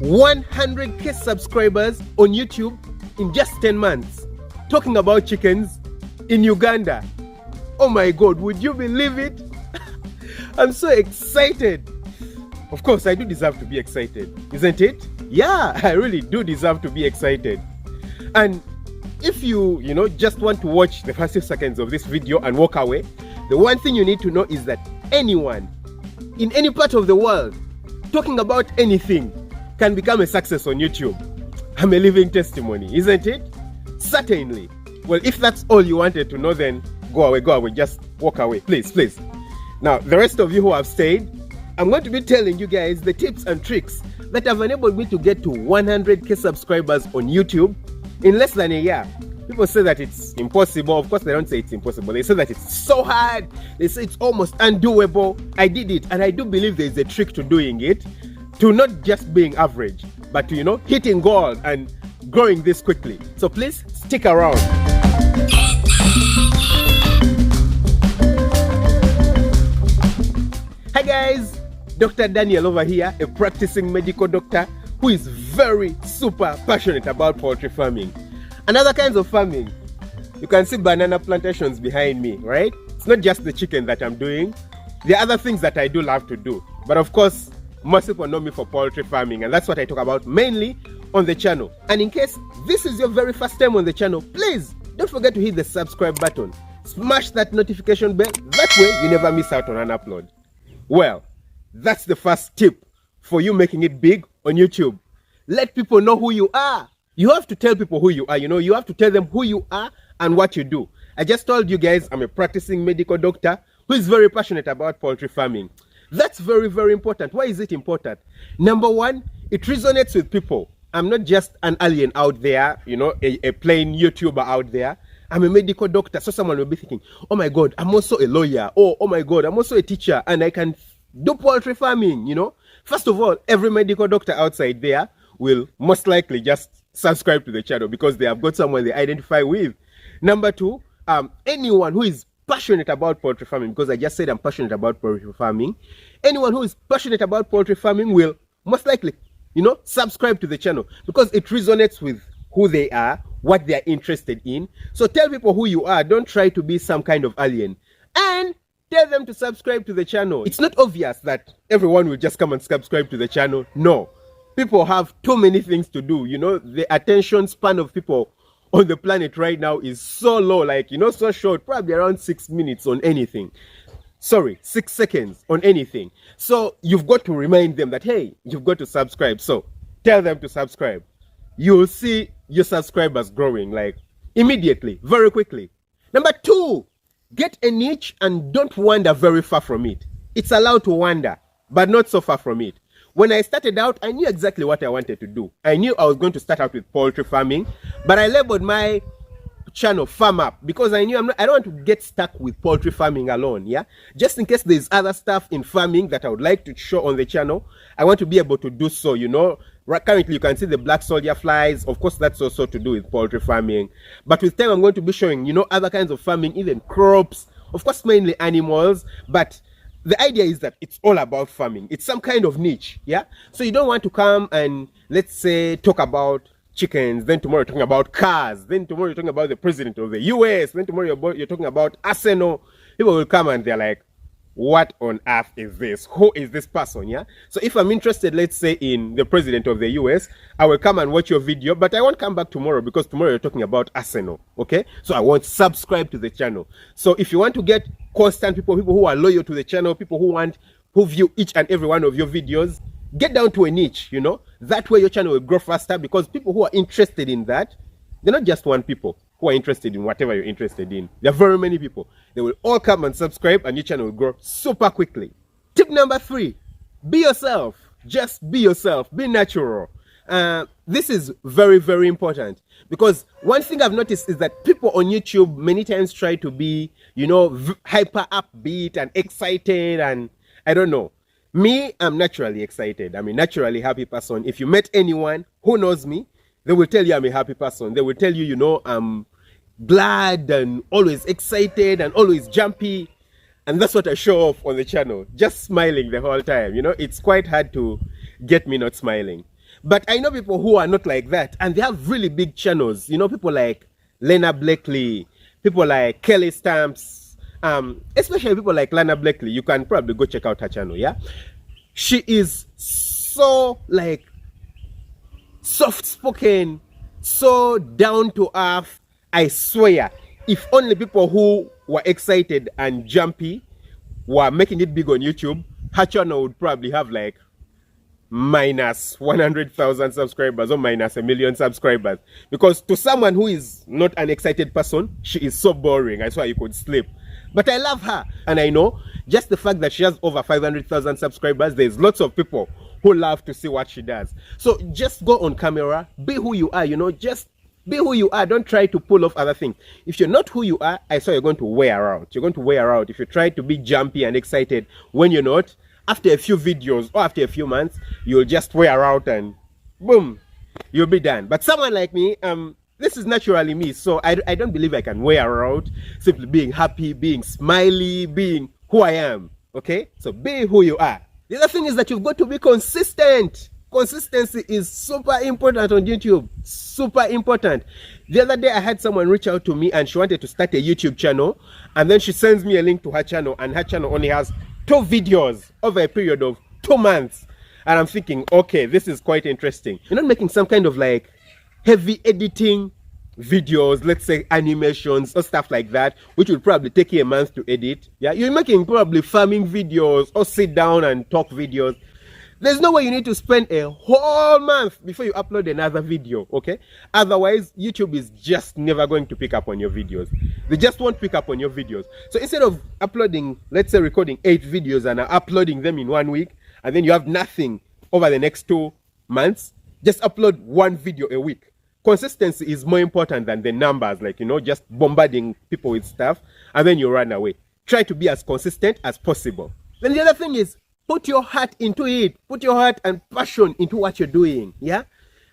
100k subscribers on YouTube in just 10 months. Talking about chickens in Uganda. Oh my God, would you believe it? I'm so excited. Of course, I do deserve to be excited, isn't it? Yeah, I really do deserve to be excited. And if you just want to watch the first few seconds of this video and walk away, the one thing you need to know is that anyone in any part of the world talking about anything can become a success on YouTube. I'm a living testimony, isn't it? Certainly. Well, if that's all you wanted to know, then go away, just walk away, please. Now, the rest of you who have stayed, I'm going to be telling you guys the tips and tricks that have enabled me to get to 100k subscribers on YouTube in less than a year. People say that it's impossible. Of course, they don't say it's impossible. They say that it's so hard. They say it's almost undoable. I did it, and I do believe there's a trick to doing it, to not just being average, but to, hitting gold and growing this quickly. So please stick around. Hi guys, Dr. Daniel over here, a practicing medical doctor who is very super passionate about poultry farming and other kinds of farming. You can see banana plantations behind me, right? It's not just the chicken that I'm doing. There are other things that I do love to do. But of course, most people know me for poultry farming, and that's what I talk about mainly on the channel. And in case this is your very first time on the channel, please don't forget to hit the subscribe button. Smash that notification bell. That way you never miss out on an upload. Well, that's the first tip for you making it big on YouTube. Let people know who you are. You have to tell people who you are. You have to tell them who you are and what you do. I just told you guys I'm a practicing medical doctor who is very passionate about poultry farming. That's very, very important. Why is it important? Number one, it resonates with people. I'm not just an alien out there, a plain YouTuber out there. I'm a medical doctor. So someone will be thinking, oh my God, I'm also a lawyer. Oh my God, I'm also a teacher and I can do poultry farming, First of all, every medical doctor outside there will most likely just subscribe to the channel because they have got someone they identify with. Number two, anyone who is passionate about poultry farming, because I just said I'm passionate about poultry farming. Anyone who is passionate about poultry farming will most likely, subscribe to the channel because it resonates with who they are, what they are interested in. So tell people who you are. Don't try to be some kind of alien. And tell them to subscribe to the channel. It's not obvious that everyone will just come and subscribe to the channel. No. People have too many things to do. The attention span of people on the planet right now is so low, so short, probably around 6 minutes on anything. Sorry, 6 seconds on anything. So you've got to remind them that, hey, you've got to subscribe. So tell them to subscribe. You'll see your subscribers growing immediately, very quickly. Number two, get a niche and don't wander very far from it. It's allowed to wander, but not so far from it. When I started out, I knew exactly what I wanted to do. I knew I was going to start out with poultry farming, but I labeled my channel Farm Up because I knew I don't want to get stuck with poultry farming alone, yeah? Just in case there's other stuff in farming that I would like to show on the channel, I want to be able to do so, Currently, you can see the black soldier flies. Of course, that's also to do with poultry farming. But with time, I'm going to be showing, other kinds of farming, even crops, of course, mainly animals, but the idea is that it's all about farming. It's some kind of niche, yeah? So you don't want to come and, let's say, talk about chickens, then tomorrow you're talking about cars, then tomorrow you're talking about the president of the US, then tomorrow you're talking about Arsenal. People will come and they're like, what on earth is this? Who is this person, yeah? So if I'm interested, let's say, in the president of the US, I will come and watch your video, but I won't come back tomorrow because tomorrow you're talking about Arsenal, okay? So I won't subscribe to the channel. So if you want to get constant people who are loyal to the channel, people who view each and every one of your videos, get down to a niche, That way your channel will grow faster because people who are interested in that, they're not just one people who are interested in whatever you're interested in. There are very many people. They will all come and subscribe and your channel will grow super quickly. Tip number 3, be yourself. Just be yourself. Be natural. This is very, very important because one thing I've noticed is that people on YouTube many times try to be, hyper upbeat and excited, and I don't know. Me, I'm naturally excited. I'm a naturally happy person. If you met anyone who knows me, they will tell you I'm a happy person. They will tell you, I'm glad and always excited and always jumpy. And that's what I show off on the channel. Just smiling the whole time. It's quite hard to get me not smiling. But I know people who are not like that, and they have really big channels. You know, people like Lena Blakely, people like Kelly Stamps, especially people like Lena Blakely. You can probably go check out her channel, yeah? She is so, like, soft-spoken, so down-to-earth. I swear, if only people who were excited and jumpy were making it big on YouTube, her channel would probably have like minus 100,000 subscribers or minus 1 million subscribers. Because to someone who is not an excited person, she is so boring. I swear you could sleep. But I love her. And I know just the fact that she has over 500,000 subscribers, there's lots of people who love to see what she does. So just go on camera, be who you are, you know, just be who you are. Don't try to pull off other things. If you're not who you are, I swear you're going to wear out. You're going to wear out if you try to be jumpy and excited when you're not. After a few videos or after a few months, you'll just wear out and boom, you'll be done. But someone like me, this is naturally me, so I don't believe I can wear out simply being happy, being smiley, being who I am. Okay, so be who you are. The other thing is that you've got to be consistent. Consistency is super important on YouTube. Super important. The other day I had someone reach out to me and she wanted to start a YouTube channel, and then she sends me a link to her channel, and her channel only has 2 videos over a period of 2 months. And I'm thinking, okay, this is quite interesting. You're not making some kind of like heavy editing videos, let's say animations or stuff like that, which will probably take you a month to edit. Yeah, you're making probably farming videos or sit down and talk videos. There's no way you need to spend a whole month before you upload another video, okay? Otherwise, YouTube is just never going to pick up on your videos. They just won't pick up on your videos. So instead of uploading, let's say recording 8 videos and uploading them in 1 week, and then you have nothing over the next 2 months, just upload 1 video a week. Consistency is more important than the numbers, like, you know, just bombarding people with stuff, and then you run away. Try to be as consistent as possible. Then the other thing is, put your heart into it. Put your heart and passion into what you're doing, yeah?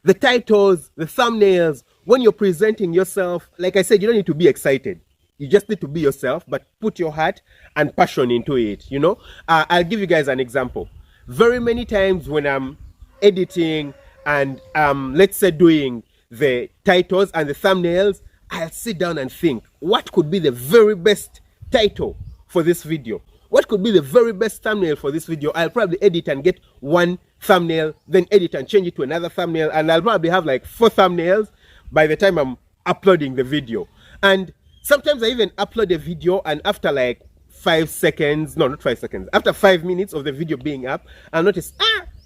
The titles, the thumbnails, when you're presenting yourself, like I said, you don't need to be excited. You just need to be yourself, but put your heart and passion into it, you know? I'll give you guys an example. Very many times when I'm editing and let's say doing the titles and the thumbnails, I'll sit down and think, what could be the very best title for this video? What could be the very best thumbnail for this video? I'll probably edit and get 1 thumbnail, then edit and change it to another thumbnail, and I'll probably have like 4 thumbnails by the time I'm uploading the video. And sometimes I even upload a video, and after like 5 seconds, no, not 5 seconds, after 5 minutes of the video being up, I'll notice,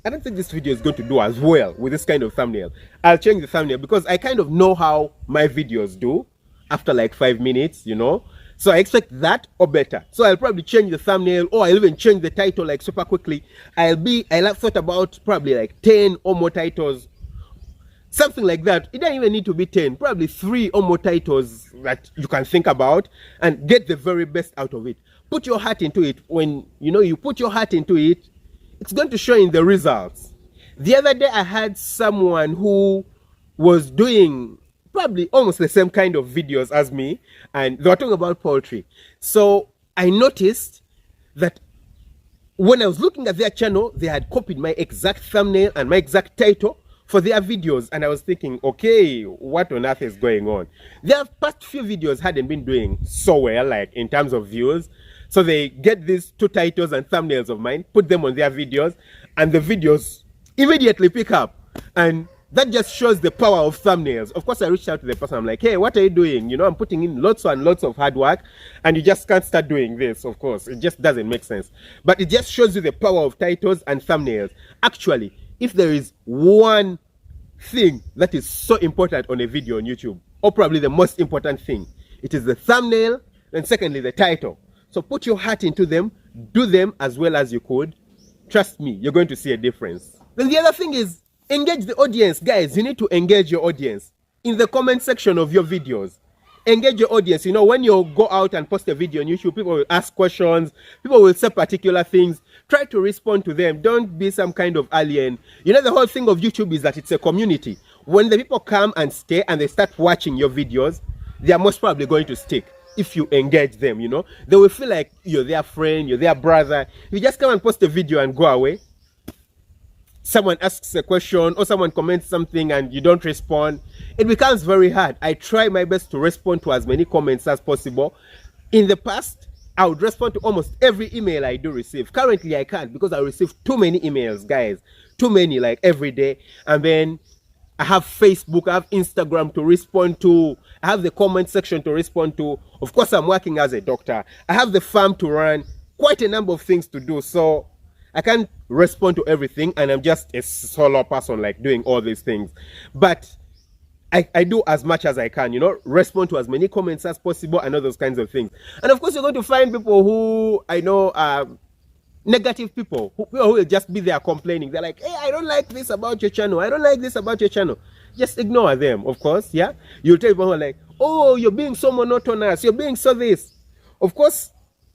I don't think this video is going to do as well with this kind of thumbnail. I'll change the thumbnail because I kind of know how my videos do after like 5 minutes, you know. So I expect that or better. So I'll probably change the thumbnail, or I'll even change the title like super quickly. I'll have thought about probably like 10 or more titles, something like that. It doesn't even need to be 10, probably 3 or more titles that you can think about and get the very best out of it. Put your heart into it. When you know you put your heart into it, it's going to show in the results. The other day I had someone who was doing probably almost the same kind of videos as me, and they were talking about poultry. So I noticed that when I was looking at their channel, they had copied my exact thumbnail and my exact title for their videos, and I was thinking, okay, what on earth is going on? Their past few videos hadn't been doing so well, like in terms of views. So they get these 2 titles and thumbnails of mine, put them on their videos, and the videos immediately pick up. And that just shows the power of thumbnails. Of course, I reached out to the person. I'm like, hey, what are you doing? You know, I'm putting in lots and lots of hard work, and you just can't start doing this. Of course, it just doesn't make sense. But it just shows you the power of titles and thumbnails. Actually, if there is one thing that is so important on a video on YouTube, or probably the most important thing, it is the thumbnail, and secondly, the title. So put your heart into them, do them as well as you could. Trust me, you're going to see a difference. Then the other thing is, engage the audience. Guys, you need to engage your audience in the comment section of your videos. Engage your audience. You know, when you go out and post a video on YouTube, people will ask questions, people will say particular things. Try to respond to them. Don't be some kind of alien. You know, the whole thing of YouTube is that it's a community. When the people come and stay and they start watching your videos, they are most probably going to stick. If you engage them, you know, they will feel like you're their friend, you're their brother. If you just come and post a video and go away, someone asks a question or someone comments something and you don't respond, it becomes very hard. I try my best to respond to as many comments as possible. In the past, I would respond to almost every email I do receive. Currently, I can't because I receive too many emails, guys. Too many, like every day. And then I have Facebook, I have Instagram to respond to. I have the comment section to respond to. Of course, I'm working as a doctor. I have the farm to run. Quite a number of things to do. So I can't respond to everything. And I'm just a solo person, like doing all these things. But I do as much as I can, you know, respond to as many comments as possible and all those kinds of things. And of course, you're going to find people who I know are negative people who will just be there complaining. They're like, hey, I don't like this about your channel. I don't like this about your channel. Just ignore them, of course, yeah? You'll tell people who are like, oh, you're being so monotonous. You're being so this. Of course,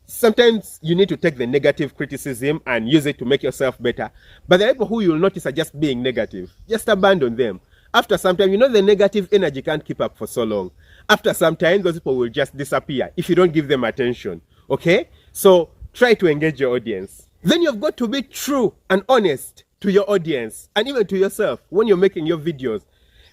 sometimes you need to take the negative criticism and use it to make yourself better. But the people who you'll notice are just being negative. Just abandon them. After some time, you know the negative energy can't keep up for so long. After some time, those people will just disappear if you don't give them attention. Okay? So try to engage your audience. Then you've got to be true and honest to your audience and even to yourself when you're making your videos.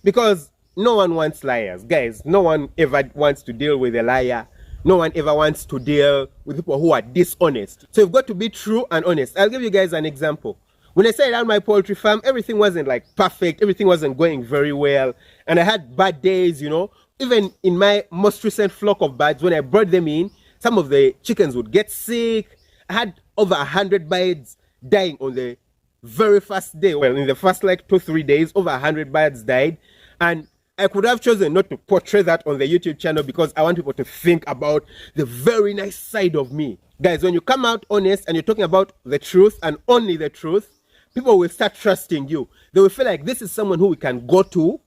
Because no one wants liars. Guys, no one ever wants to deal with a liar. No one ever wants to deal with people who are dishonest. So you've got to be true and honest. I'll give you guys an example. When I started out my poultry farm, everything wasn't like perfect. Everything wasn't going very well. And I had bad days, you know. Even in my most recent flock of birds, when I brought them in, some of the chickens would get sick. I had over 100 birds dying on the very first day. Well, in the first like 2-3 days, over 100 birds died. And I could have chosen not to portray that on the YouTube channel because I want people to think about the very nice side of me. Guys, when you come out honest and you're talking about the truth and only the truth, people will start trusting you. They will feel like this is someone who we can go to,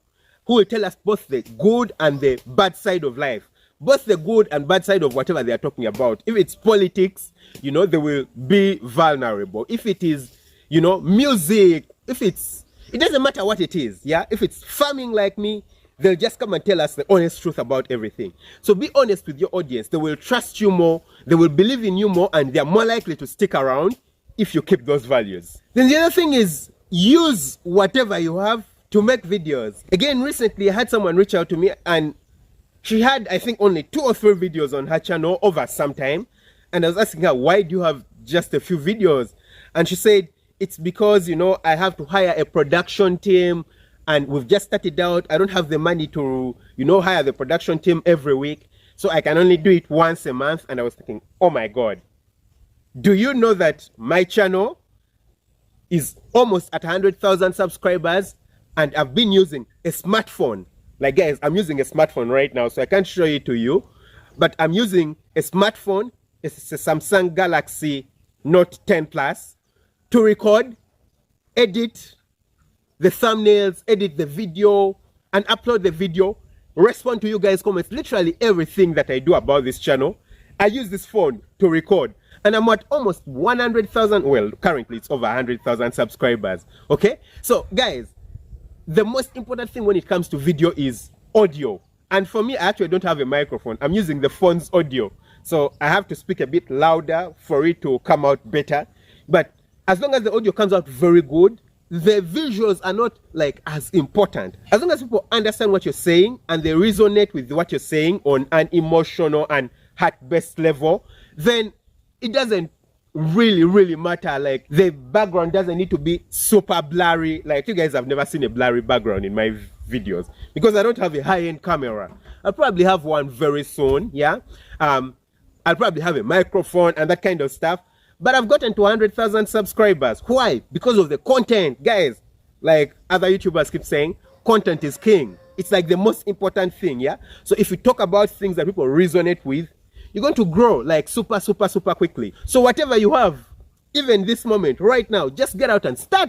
who will tell us both the good and the bad side of life. Both the good and bad side of whatever they are talking about. If it's politics, you know, they will be vulnerable. If it is, you know, music, it doesn't matter what it is, yeah? If it's farming like me, they'll just come and tell us the honest truth about everything. So be honest with your audience. They will trust you more, they will believe in you more, and they're more likely to stick around if you keep those values. Then the other thing is use whatever you have to make videos. Again, recently I had someone reach out to me and she had, I think, only 2 or 3 videos on her channel over some time. And I was asking her, why do you have just a few videos? And she said, it's because, you know, I have to hire a production team and we've just started out. I don't have the money to, you know, hire the production team every week. So I can only do it once a month. And I was thinking, oh my God, do you know that my channel is almost at 100,000 subscribers and I've been using a smartphone? Like, guys, I'm using a smartphone right now, so I can't show it to you. But I'm using a smartphone. It's a Samsung Galaxy Note 10 Plus to record, edit the thumbnails, edit the video, and upload the video, respond to you guys' comments. Literally everything that I do about this channel, I use this phone to record. And I'm at almost 100,000, well, currently it's over 100,000 subscribers, okay? So, guys, the most important thing when it comes to video is audio. And for me, I actually don't have a microphone. I'm using the phone's audio. So I have to speak a bit louder for it to come out better. But as long as the audio comes out very good, the visuals are not like as important. As long as people understand what you're saying and they resonate with what you're saying on an emotional and heart-based level, then it doesn't really matter. Like, the background doesn't need to be super blurry. Like, you guys have never seen a blurry background in my videos because I don't have a high-end camera. I'll probably have one very soon, yeah. I'll probably have a microphone and that kind of stuff. But I've gotten to 100,000 subscribers. Why? Because of the content. Guys, like other YouTubers keep saying, content is king. It's like the most important thing, yeah. So if you talk about things that people resonate with, you're going to grow like super quickly. So whatever you have, even this moment, right now, just get out and start.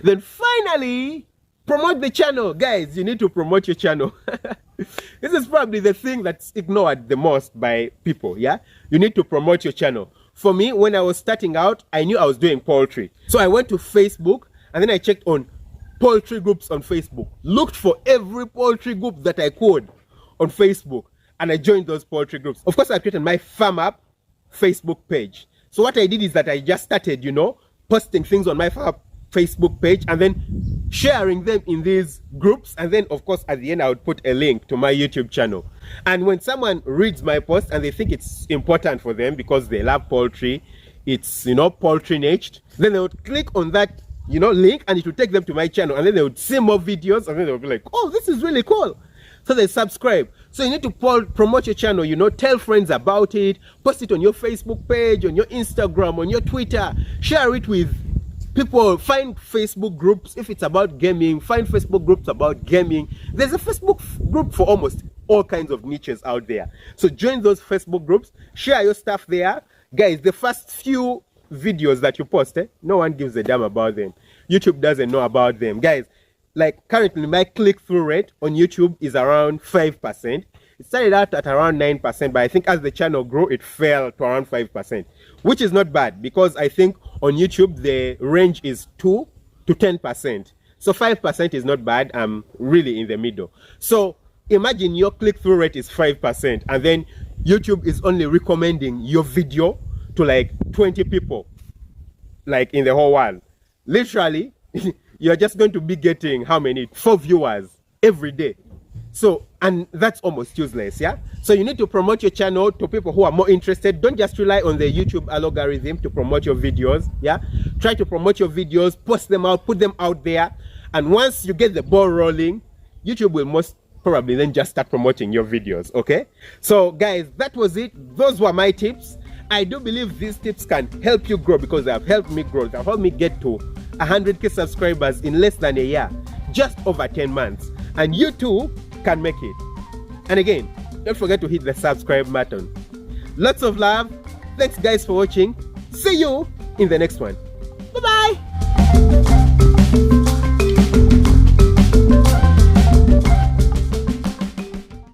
Then finally, promote the channel. Guys, you need to promote your channel. This is probably the thing that's ignored the most by people, yeah? You need to promote your channel. For me, when I was starting out, I knew I was doing poultry. So I went to Facebook and then I checked on poultry groups on Facebook. Looked for every poultry group that I could on Facebook. And I joined those poultry groups. Of course, I created my Farm Up Facebook page. So what I did is that I just started, you know, posting things on my Facebook page and then sharing them in these groups. And then, of course, at the end, I would put a link to my YouTube channel. And when someone reads my post and they think it's important for them because they love poultry, it's, poultry niched, then they would click on that, link, and it would take them to my channel. And then they would see more videos, and then they would be like, oh, this is really cool. So they subscribe. So you need to promote your channel, tell friends about it, post it on your Facebook page, on your Instagram, on your Twitter, share it with people. Find Facebook groups. If it's about gaming, find Facebook groups about gaming. There's a Facebook group for almost all kinds of niches out there. So join those Facebook groups, share your stuff there. Guys, the first few videos that you post, no one gives a damn about them. YouTube doesn't know about them. Guys, like currently my click-through rate on YouTube is around 5%. It started out at around 9%, but I think as the channel grew, it fell to around 5%, which is not bad because I think on YouTube, the range is 2 to 10%. So 5% is not bad. I'm really in the middle. So imagine your click-through rate is 5%, and then YouTube is only recommending your video to like 20 people, like in the whole world. Literally, you're just going to be getting how many? 4 viewers every day. So, and that's almost useless, yeah? So you need to promote your channel to people who are more interested. Don't just rely on the YouTube algorithm to promote your videos, yeah? Try to promote your videos, post them out, put them out there. And once you get the ball rolling, YouTube will most probably then just start promoting your videos, okay? So guys, that was it. Those were my tips. I do believe these tips can help you grow because they have helped me grow. They have helped me get to 100K subscribers in less than a year, just over 10 months. And you too can make it. And again, don't forget to hit the subscribe button. Lots of love. Thanks guys for watching. See you in the next one. Bye-bye.